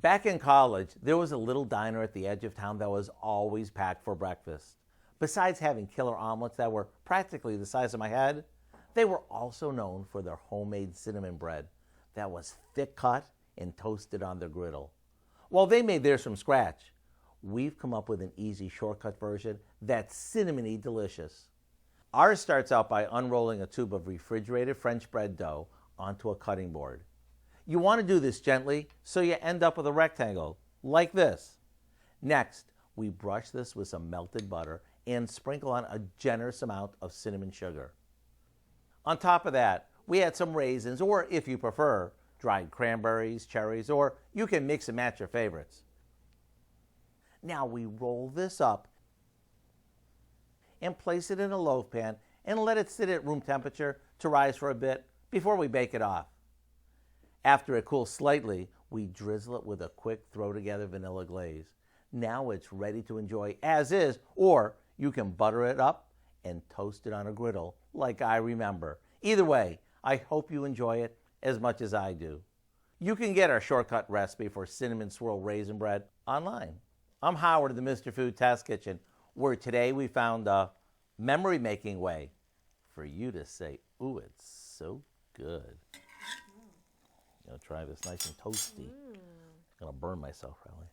Back in college, there was a little diner at the edge of town that was always packed for breakfast. Besides having killer omelets that were practically the size of my head, they were also known for their homemade cinnamon bread that was thick cut and toasted on their griddle. While they made theirs from scratch, we've come up with an easy shortcut version that's cinnamony delicious. Ours starts out by unrolling a tube of refrigerated French bread dough onto a cutting board. You want to do this gently so you end up with a rectangle, like this. Next, we brush this with some melted butter and sprinkle on a generous amount of cinnamon sugar. On top of that, we add some raisins, or if you prefer, dried cranberries, cherries, or you can mix and match your favorites. Now we roll this up and place it in a loaf pan and let it sit at room temperature to rise for a bit before we bake it off. After it cools slightly, we drizzle it with a quick throw-together vanilla glaze. Now it's ready to enjoy as is, or you can butter it up and toast it on a griddle like I remember. Either way, I hope you enjoy it as much as I do. You can get our shortcut recipe for cinnamon swirl raisin bread online. I'm Howard of the Mr. Food Test Kitchen, where today we found a memory-making way for you to say, ooh, it's so good. I'm going to try this nice and toasty. I'm going to burn myself, probably.